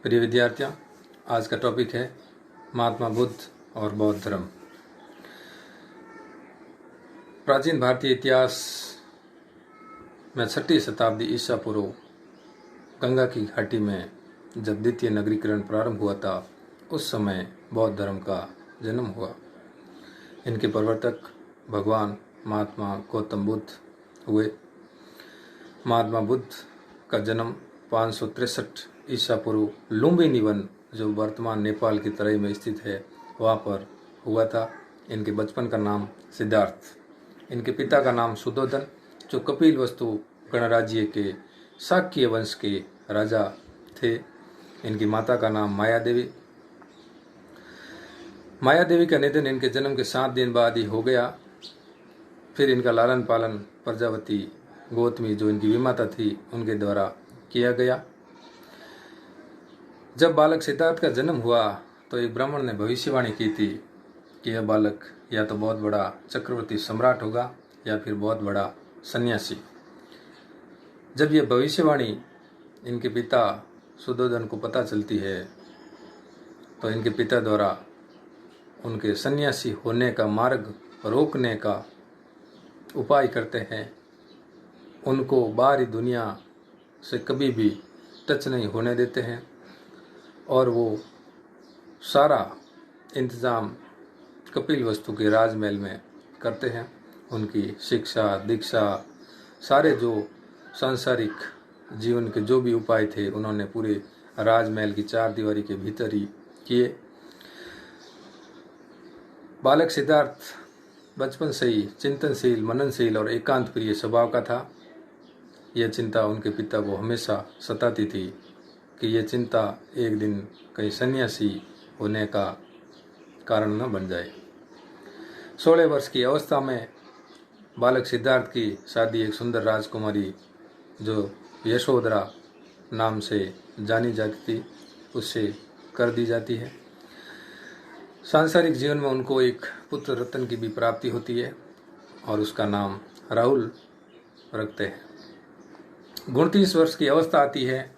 प्रिय विद्यार्थियों, आज का टॉपिक है महात्मा बुद्ध और बौद्ध धर्म। प्राचीन भारतीय इतिहास में 6वीं शताब्दी ईसा पूर्व गंगा की घाटी में जब द्वितीय नगरीकरण प्रारंभ हुआ था, उस समय बौद्ध धर्म का जन्म हुआ। इनके प्रवर्तक भगवान महात्मा गौतम बुद्ध हुए। महात्मा बुद्ध का जन्म 563 ईसा पूर्व लुम्बिनी वन, जो वर्तमान नेपाल की तराई में स्थित है, वहाँ पर हुआ था। इनके बचपन का नाम सिद्धार्थ। इनके पिता का नाम सुधोधन, जो कपिलवस्तु गणराज्य के शाक्य वंश के राजा थे। इनकी माता का नाम माया देवी। माया देवी का निधन इनके जन्म के 7 दिन बाद ही हो गया। फिर इनका लालन पालन प्रजावती गौतमी, जो इनकी विमाता थी, उनके द्वारा किया गया। जब बालक सिद्धार्थ का जन्म हुआ तो एक ब्राह्मण ने भविष्यवाणी की थी कि यह बालक या तो बहुत बड़ा चक्रवर्ती सम्राट होगा या फिर बहुत बड़ा सन्यासी। जब यह भविष्यवाणी इनके पिता सुधोधन को पता चलती है तो इनके पिता द्वारा उनके सन्यासी होने का मार्ग रोकने का उपाय करते हैं। उनको बाहरी दुनिया से कभी भी टच नहीं होने देते हैं और वो सारा इंतज़ाम कपिलवस्तु के राजमहल में करते हैं। उनकी शिक्षा दीक्षा, सारे जो सांसारिक जीवन के जो भी उपाय थे, उन्होंने पूरे राजमहल की 4 दीवारी के भीतर ही किए। बालक सिद्धार्थ बचपन से ही चिंतनशील, मननशील और एकांत प्रिय स्वभाव का था। यह चिंता उनके पिता को हमेशा सताती थी कि यह चिंता एक दिन कहीं सन्यासी होने का कारण न बन जाए। 16 वर्ष की अवस्था में बालक सिद्धार्थ की शादी एक सुंदर राजकुमारी, जो यशोधरा नाम से जानी जाती थी, उससे कर दी जाती है। सांसारिक जीवन में उनको एक पुत्र रत्न की भी प्राप्ति होती है और उसका नाम राहुल रखते हैं। 29 वर्ष की अवस्था आती है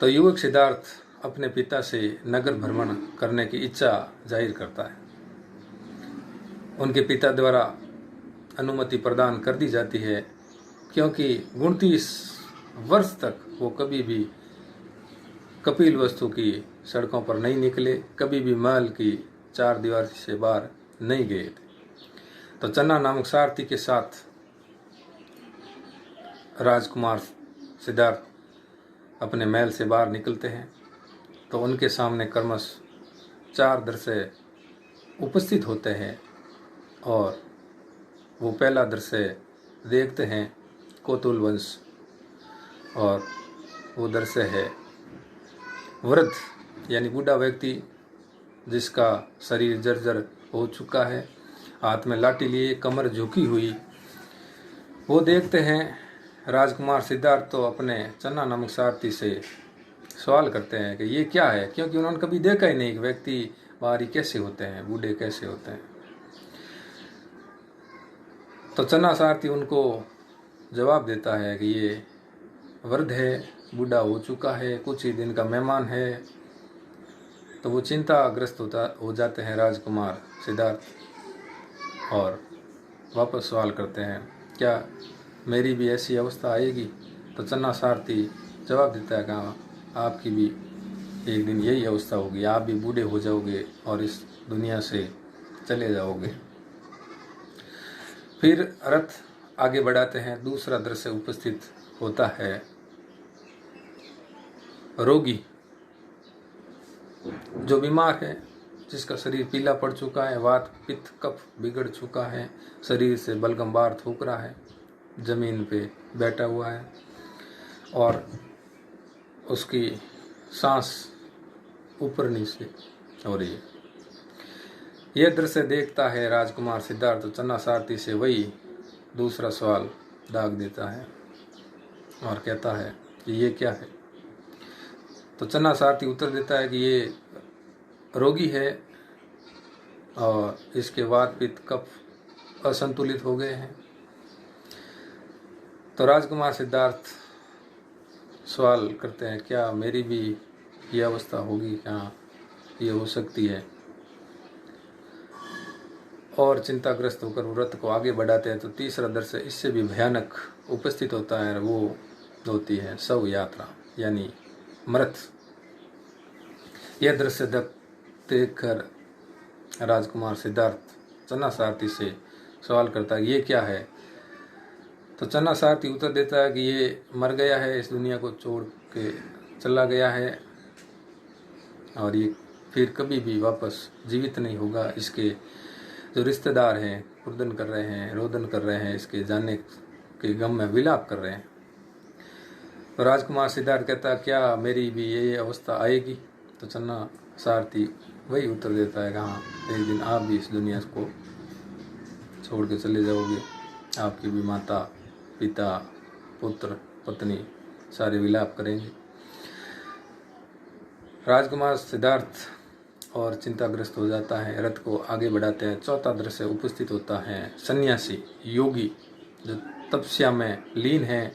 तो युवक सिद्धार्थ अपने पिता से नगर भ्रमण करने की इच्छा जाहिर करता है। उनके पिता द्वारा अनुमति प्रदान कर दी जाती है, क्योंकि 29 वर्ष तक वो कभी भी कपिलवस्तु की सड़कों पर नहीं निकले, कभी भी महल की 4 दीवार से बाहर नहीं गए थे। तो चन्ना नामक सारथी के साथ राजकुमार सिद्धार्थ अपने महल से बाहर निकलते हैं तो उनके सामने क्रमश 4 दृश्य उपस्थित होते हैं और वो पहला दृश्य देखते हैं कोतुल वंश, और वो दृश्य है वृद्ध यानी बूढ़ा व्यक्ति जिसका शरीर जर्जर हो चुका है, हाथ में लाठी लिए, कमर झुकी हुई। वो देखते हैं। राजकुमार सिद्धार्थ तो अपने चन्ना नामक सारथी से सवाल करते हैं कि ये क्या है, क्योंकि उन्होंने कभी देखा ही नहीं कि व्यक्ति बाहरी कैसे होते हैं, बूढ़े कैसे होते हैं। तो चन्ना सारथी उनको जवाब देता है कि ये वृद्ध है, बूढ़ा हो चुका है, कुछ ही दिन का मेहमान है। तो वो चिंताग्रस्त हो जाते हैं राजकुमार सिद्धार्थ और वापस सवाल करते हैं, क्या मेरी भी ऐसी अवस्था आएगी? तो चन्ना सारथी जवाब देता है कि आपकी भी एक दिन यही अवस्था होगी, आप भी बूढ़े हो जाओगे और इस दुनिया से चले जाओगे। फिर रथ आगे बढ़ाते हैं। दूसरा दृश्य उपस्थित होता है रोगी, जो बीमार है, जिसका शरीर पीला पड़ चुका है, वात पित्त कफ बिगड़ चुका है, शरीर से बलगम बाहर थूक रहा है, जमीन पे बैठा हुआ है और उसकी सांस ऊपर नीचे हो रही है। यह दृश्य देखता है राजकुमार सिद्धार्थ चन्ना सारथी से वही दूसरा सवाल दाग देता है और कहता है कि ये क्या है? तो चन्ना सारथी उत्तर देता है कि ये रोगी है और इसके वात पित्त कफ असंतुलित हो गए हैं। तो राजकुमार सिद्धार्थ सवाल करते हैं, क्या मेरी भी ये अवस्था होगी, क्या ये हो सकती है। और चिंताग्रस्त होकर वो रथ को आगे बढ़ाते हैं। तो तीसरा दृश्य इससे भी भयानक उपस्थित होता है, वो होती है शव यात्रा यानी मृत। यह दृश्य देखकर राजकुमार सिद्धार्थ चन्ना सारथी से सवाल करता है, ये क्या है। तो चन्ना सारथी उत्तर देता है कि ये मर गया है, इस दुनिया को छोड़ के चला गया है और ये फिर कभी भी वापस जीवित नहीं होगा। इसके जो रिश्तेदार हैं रुदन कर रहे हैं, रोदन कर रहे हैं, इसके जाने के गम में विलाप कर रहे हैं। तो राजकुमार सिद्धार्थ कहता, क्या मेरी भी ये अवस्था आएगी। तो चन्ना सारथी वही उत्तर देता है कि हाँ, एक दिन आप भी इस दुनिया को छोड़ के चले जाओगे, आपकी भी माता पिता पुत्र पत्नी सारे विलाप करेंगे। राजकुमार सिद्धार्थ और चिंताग्रस्त हो जाता है, रथ को आगे बढ़ाते हैं। चौथा दृश्य उपस्थित होता है सन्यासी योगी जो तपस्या में लीन है।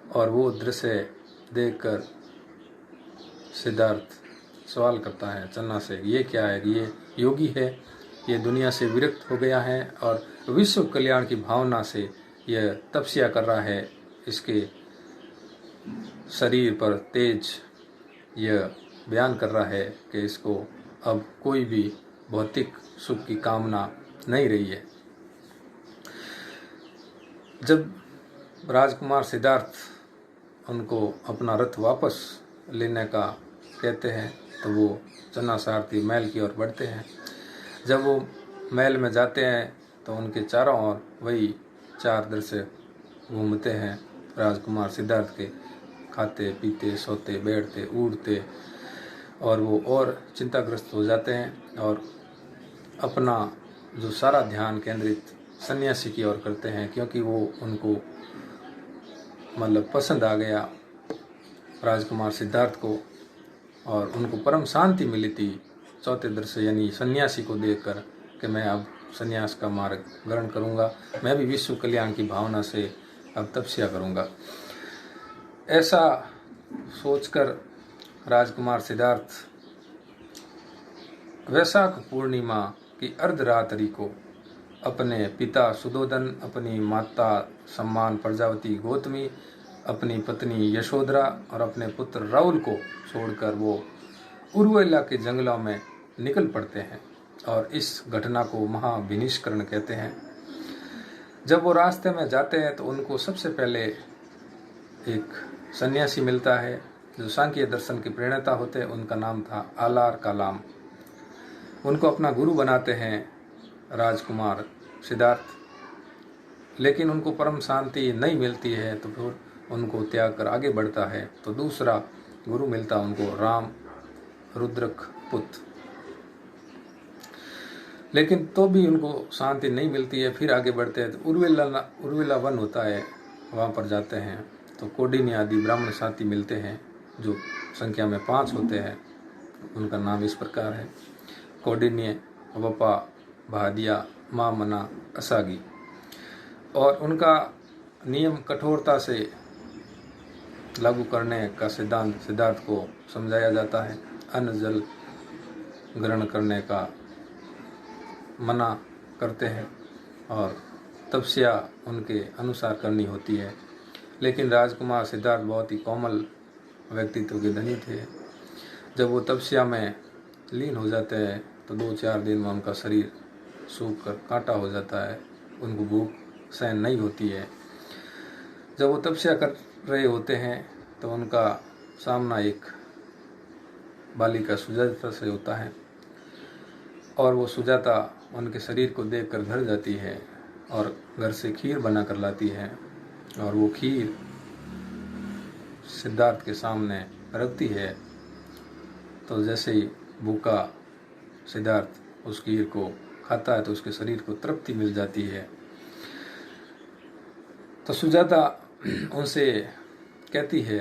और वो दृश्य देखकर सिद्धार्थ सवाल करता है चन्ना से, ये क्या है। ये योगी है, ये दुनिया से विरक्त हो गया है और विश्व कल्याण की भावना से यह तपस्या कर रहा है। इसके शरीर पर तेज यह बयान कर रहा है कि इसको अब कोई भी भौतिक सुख की कामना नहीं रही है। जब राजकुमार सिद्धार्थ उनको अपना रथ वापस लेने का कहते हैं तो वो चन्ना सारथी महल की ओर बढ़ते हैं। जब वो महल में जाते हैं तो उनके चारों ओर वही चार दृश्य घूमते हैं। राजकुमार सिद्धार्थ के खाते पीते सोते बैठते उड़ते, और वो और चिंताग्रस्त हो जाते हैं और अपना जो सारा ध्यान केंद्रित सन्यासी की ओर करते हैं, क्योंकि वो उनको मतलब पसंद आ गया राजकुमार सिद्धार्थ को और उनको परम शांति मिली थी चौथे दृश्य यानी सन्यासी को देखकर कि मैं अब सन्यास का मार्ग ग्रहण करूंगा, मैं भी विश्व कल्याण की भावना से अब तपस्या करूंगा। ऐसा सोचकर राजकुमार सिद्धार्थ वैशाख पूर्णिमा की अर्धरात्रि को अपने पिता सुदोधन, अपनी माता सम्मान प्रजावती गौतमी, अपनी पत्नी यशोधरा और अपने पुत्र राहुल को छोड़कर वो उर्वेला के जंगलों में निकल पड़ते हैं और इस घटना को महाविनिष्करण कहते हैं। जब वो रास्ते में जाते हैं तो उनको सबसे पहले एक सन्यासी मिलता है जो सांख्य दर्शन के प्रणेता होते हैं। उनका नाम था आलार कालाम। उनको अपना गुरु बनाते हैं राजकुमार सिद्धार्थ, लेकिन उनको परम शांति नहीं मिलती है तो फिर उनको त्याग कर आगे बढ़ता है। तो दूसरा गुरु मिलता उनको राम रुद्रक पुत्र, लेकिन तो भी उनको शांति नहीं मिलती है। फिर आगे बढ़ते हैं तो उर्वेला वन होता है, वहाँ पर जाते हैं तो कोडिनी आदि ब्राह्मण साथी मिलते हैं जो संख्या में 5 होते हैं। उनका नाम इस प्रकार है, कौडिन्य, वपा, भादिया, मामना, असागी। और उनका नियम कठोरता से लागू करने का सिद्धांत सिद्धार्थ को समझाया जाता है। अन्न जल ग्रहण करने का मना करते हैं और तपस्या उनके अनुसार करनी होती है। लेकिन राजकुमार सिद्धार्थ बहुत ही कोमल व्यक्तित्व के धनी थे। जब वो तपस्या में लीन हो जाते हैं तो 2-4 दिन में उनका शरीर सूख कर कांटा हो जाता है, उनको भूख सहन नहीं होती है। जब वो तपस्या कर रहे होते हैं तो उनका सामना एक बालिका सुजाता से होता है और वो सुजाता उनके शरीर को देखकर घर जाती है और घर से खीर बना कर लाती है और वो खीर सिद्धार्थ के सामने रखती है। तो जैसे ही भूखा सिद्धार्थ उस खीर को खाता है तो उसके शरीर को तृप्ति मिल जाती है। तो सुजाता उनसे कहती है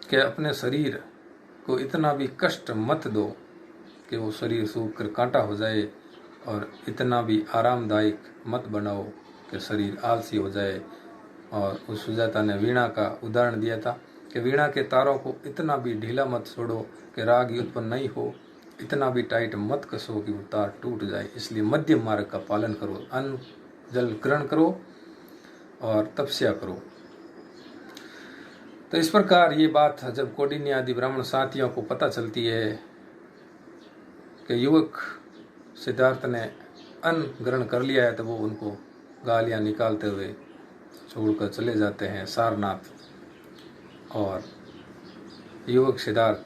कि अपने शरीर को इतना भी कष्ट मत दो कि वो शरीर सूख कर कांटा हो जाए, और इतना भी आरामदायक मत बनाओ कि शरीर आलसी हो जाए और उस सुजाता ने वीणा का उदाहरण दिया था कि वीणा के तारों को इतना भी ढीला मत छोड़ो कि राग उत्पन्न नहीं हो, इतना भी टाइट मत कसो कि वो तार टूट जाए। इसलिए मध्यम मार्ग का पालन करो, अन्न जल ग्रहण करो और तपस्या करो। तो इस प्रकार ये बात जब कौंडिन्य आदि ब्राह्मण साथियों को पता चलती है कि युवक सिद्धार्थ ने अन्न ग्रहण कर लिया है, तो वो उनको गालियाँ निकालते हुए छोड़कर चले जाते हैं सारनाथ। और युवक सिद्धार्थ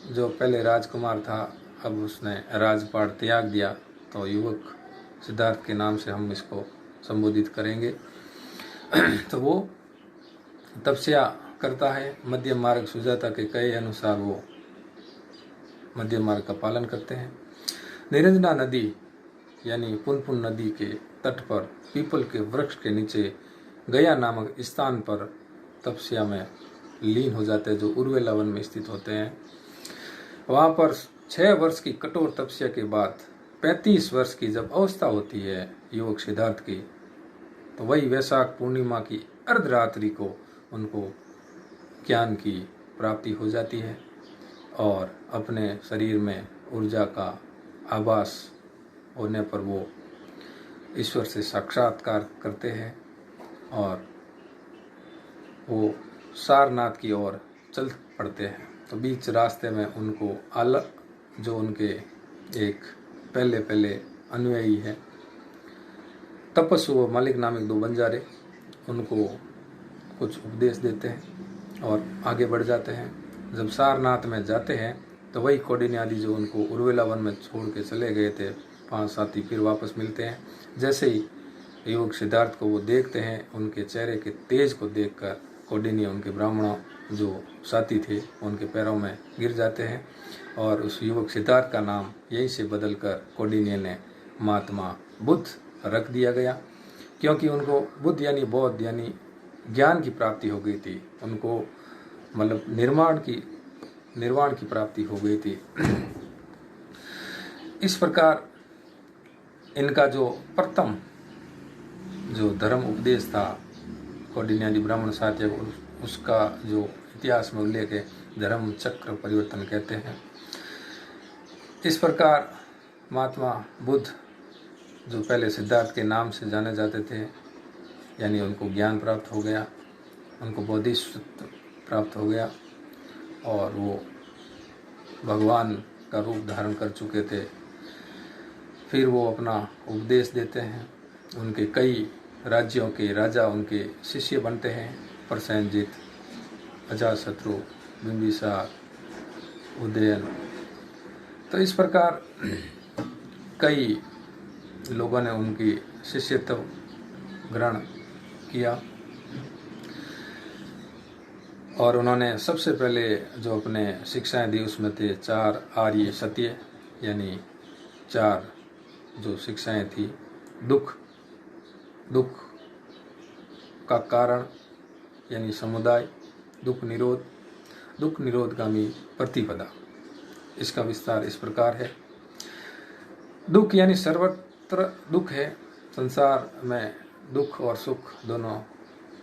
जो पहले राजकुमार था, अब उसने राजपाट त्याग दिया, तो युवक सिद्धार्थ के नाम से हम इसको संबोधित करेंगे। तो वो तपस्या करता है, मध्यम मार्ग सुजाता के कहे अनुसार वो मध्यम मार्ग का पालन करते हैं। निरंजना नदी यानी पुनपुन नदी के तट पर पीपल के वृक्ष के नीचे गया नामक स्थान पर तपस्या में लीन हो जाते हैं, जो उर्वेला वन में स्थित होते हैं। वहाँ पर 6 वर्ष की कठोर तपस्या के बाद 35 वर्ष की जब अवस्था होती है युवक सिद्धार्थ की, तो वही वैशाख पूर्णिमा की अर्धरात्रि को उनको ज्ञान की प्राप्ति हो जाती है और अपने शरीर में ऊर्जा का आभास होने पर वो ईश्वर से साक्षात्कार करते हैं और वो सारनाथ की ओर चल पड़ते हैं। तो बीच रास्ते में उनको जो उनके एक पहले अनुयायी है तपस्वी व मालिक नामक 2 बंजारे, उनको कुछ उपदेश देते हैं और आगे बढ़ जाते हैं। जब सारनाथ में जाते हैं तो वही कौंडिन्य आदि जो उनको उर्वेला वन में छोड़ के चले गए थे 5 साथी फिर वापस मिलते हैं। जैसे ही युवक सिद्धार्थ को वो देखते हैं, उनके चेहरे के तेज को देखकर कौंडिन्य उनके ब्राह्मणों जो साथी थे उनके पैरों में गिर जाते हैं और उस युवक सिद्धार्थ का नाम यहीं से बदलकर कौंडिन्य ने महात्मा बुद्ध रख दिया गया, क्योंकि उनको बुद्ध यानी बौद्ध यानी ज्ञान की प्राप्ति हो गई थी, उनको मतलब निर्वाण की प्राप्ति हो गई थी। इस प्रकार इनका जो प्रथम जो धर्म उपदेश था कौंडिन्य आदि ब्राह्मण साथी को, उसका जो इतिहास में उल्लेख है धर्म चक्र परिवर्तन कहते हैं। इस प्रकार महात्मा बुद्ध जो पहले सिद्धार्थ के नाम से जाने जाते थे, यानी उनको ज्ञान प्राप्त हो गया, उनको बोधिसत्व प्राप्त हो गया और वो भगवान का रूप धारण कर चुके थे। फिर वो अपना उपदेश देते हैं, उनके कई राज्यों के राजा उनके शिष्य बनते हैं, प्रसेनजित, अजातशत्रु, बिंबिसार, उदयन। तो इस प्रकार कई लोगों ने उनकी शिष्यत्व ग्रहण किया और उन्होंने सबसे पहले जो अपने शिक्षाएं दी उसमें थे 4 आर्य सत्य, यानी 4 जो शिक्षाएं थी। दुख का कारण यानी समुदाय, दुख निरोधगामी प्रतिपदा। इसका विस्तार इस प्रकार है। दुख यानी सर्वत्र दुख है। संसार में दुख और सुख दोनों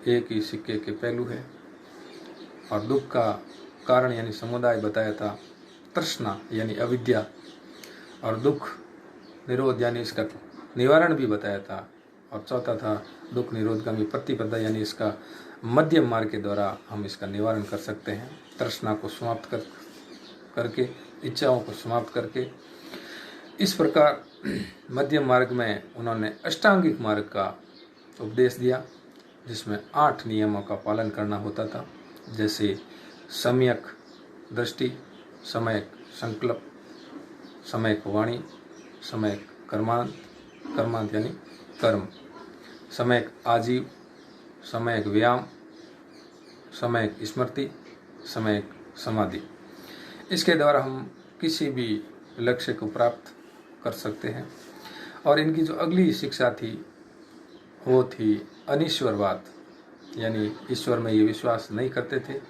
एक ही सिक्के के पहलू है। और दुख का कारण यानी समुदाय बताया था, तृष्णा यानी अविद्या, और दुख निरोध यानी इसका निवारण भी बताया था। और चौथा था दुख निरोधगामी प्रतिपदा, यानी इसका मध्यम मार्ग के द्वारा हम इसका निवारण कर सकते हैं। तृष्णा को समाप्त करके, इच्छाओं को समाप्त करके। इस प्रकार मध्यम मार्ग में उन्होंने अष्टांगिक मार्ग का उपदेश दिया, जिसमें 8 नियमों का पालन करना होता था, जैसे सम्यक दृष्टि, सम्यक संकल्प, सम्यक वाणी, सम्यक कर्मांत यानी कर्म, सम्यक आजीव, सम्यक व्यायाम, सम्यक स्मृति, सम्यक समाधि। इसके द्वारा हम किसी भी लक्ष्य को प्राप्त कर सकते हैं। और इनकी जो अगली शिक्षा थी वो थी अनीश्वरवाद, यानी ईश्वर में ये विश्वास नहीं करते थे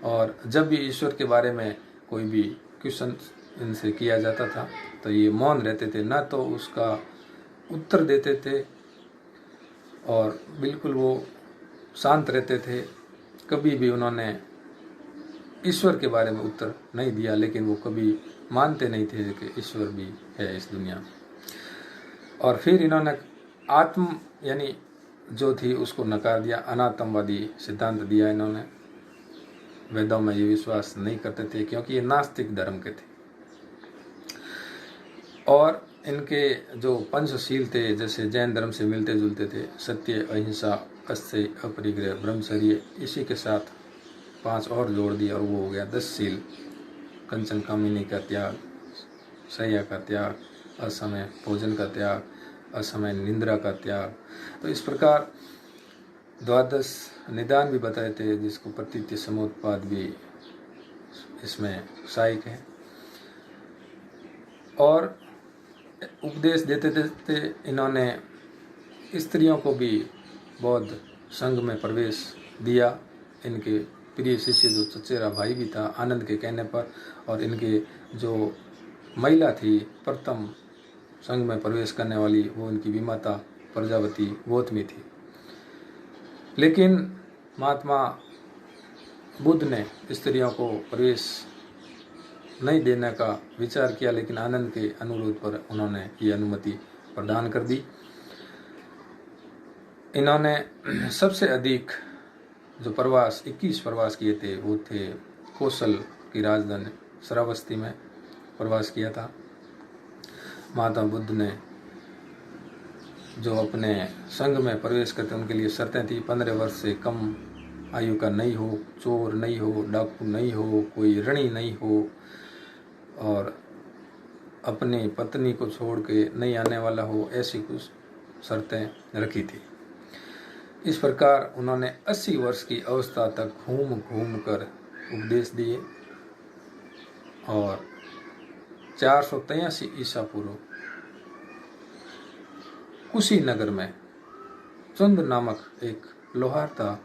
और जब भी ईश्वर के बारे में कोई भी क्वेश्चन इनसे किया जाता था तो ये मौन रहते थे, ना तो उसका उत्तर देते थे और बिल्कुल वो शांत रहते थे, कभी भी उन्होंने ईश्वर के बारे में उत्तर नहीं दिया, लेकिन वो कभी मानते नहीं थे कि ईश्वर भी है इस दुनिया में। और फिर इन्होंने आत्म यानी जो थी उसको नकार दिया, अनात्मवादी सिद्धांत दिया इन्होंने। वेदों में ये विश्वास नहीं करते थे क्योंकि ये नास्तिक धर्म के थे। और इनके जो पंचशील थे, जैसे जैन धर्म से मिलते जुलते थे, सत्य, अहिंसा, अस्तेय, अपरिग्रह, ब्रह्मचर्य, इसी के साथ 5 और जोड़ दिए और वो हो गया 10 शील। कंचन कामिनी का त्याग, शैया का त्याग, असमय भोजन का त्याग, असमय निंद्रा का त्याग। तो इस प्रकार 12 निदान भी बताए थे, जिसको प्रतीत्य समोत्पाद भी इसमें सहायक है। और उपदेश देते देते इन्होंने स्त्रियों को भी बौद्ध संघ में प्रवेश दिया। इनके प्रिय शिष्य जो चचेरा भाई भी था, आनंद के कहने पर, और इनके जो महिला थी प्रथम संघ में प्रवेश करने वाली, वो इनकी विमाता प्रजापति गौतमी थी। लेकिन महात्मा बुद्ध ने स्त्रियों को प्रवेश नहीं देने का विचार किया, लेकिन आनंद के अनुरोध पर उन्होंने ये अनुमति प्रदान कर दी। इन्होंने सबसे अधिक जो प्रवास 21 प्रवास किए थे, वो थे कौशल की राजधानी श्रावस्ती में प्रवास किया था। महात्मा बुद्ध ने जो अपने संघ में प्रवेश करते उनके लिए शर्तें थी, 15 वर्ष से कम आयु का नहीं हो, चोर नहीं हो, डाकू नहीं हो, कोई ऋणी नहीं हो, और अपनी पत्नी को छोड़ के नहीं आने वाला हो, ऐसी कुछ शर्तें रखी थी। इस प्रकार उन्होंने 80 वर्ष की अवस्था तक घूम घूम कर उपदेश दिए। और 483 ईसा पूर्व कुशीनगर में चंद नामक एक लोहार था,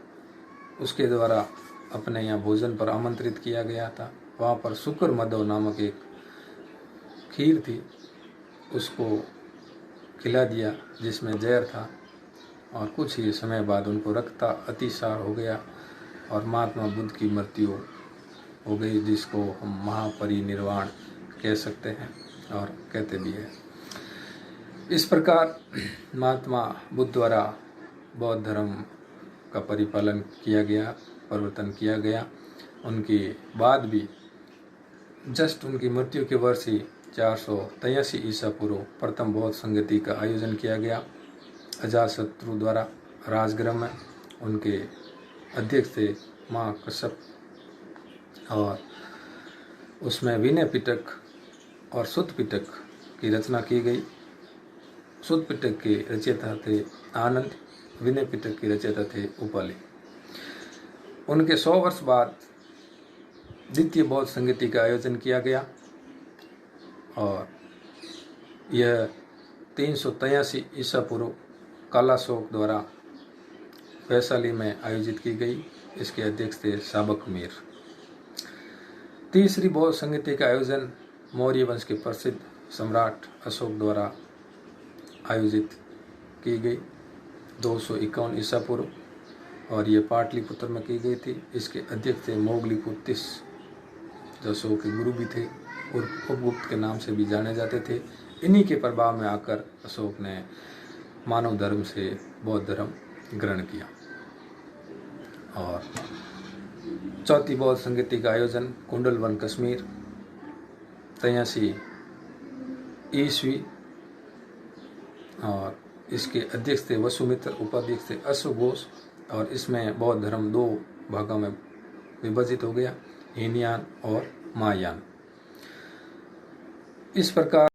उसके द्वारा अपने यहाँ भोजन पर आमंत्रित किया गया था। वहाँ पर शुक्र मधव नामक एक खीर थी, उसको खिला दिया जिसमें जहर था, और कुछ ही समय बाद उनको रक्त अतिसार हो गया और महात्मा बुद्ध की मृत्यु हो गई, जिसको हम महापरिनिर्वाण कह सकते हैं और कहते भी हैं। इस प्रकार महात्मा बुद्ध द्वारा बौद्ध धर्म का परिपालन किया गया, परिवर्तन किया गया। उनके बाद भी जस्ट उनकी मृत्यु के वर्ष ही 483 ईसा पूर्व प्रथम बौद्ध संगति का आयोजन किया गया अजातशत्रु द्वारा राजगृह में। उनके अध्यक्ष थे महाकश्यप, और उसमें विनय पिटक और सुत्त पिटक की रचना की गई। सुत्त पिटक के रचयिता थे आनंद, विनय पिटक के रचयिता थे उपाली। उनके 100 वर्ष बाद द्वितीय बौद्ध संगति का आयोजन किया गया, और यह 383 ईसा पूर्व कालाशोक द्वारा वैशाली में आयोजित की गई। इसके अध्यक्ष थे साबक मीर। तीसरी बौद्ध संगति का आयोजन मौर्य वंश के प्रसिद्ध सम्राट अशोक द्वारा आयोजित की गई 251 ईसा पूर्व, और ये पाटलिपुत्र में की गई थी। इसके अध्यक्ष थे मोगलीपुत्तिस, जो अशोक के गुरु भी थे और उपगुप्त के नाम से भी जाने जाते थे। इन्हीं के प्रभाव में आकर अशोक ने मानव धर्म से बौद्ध धर्म ग्रहण किया। और चौथी बौद्ध संगति का आयोजन कुंडलवन कश्मीर 83 ईस्वी, और इसके अध्यक्ष थे वसुमित्र, उपाध्यक्ष थे अश्वघोष, और इसमें बौद्ध धर्म 2 भागों में विभाजित हो गया, हीनयान और महायान। इस प्रकार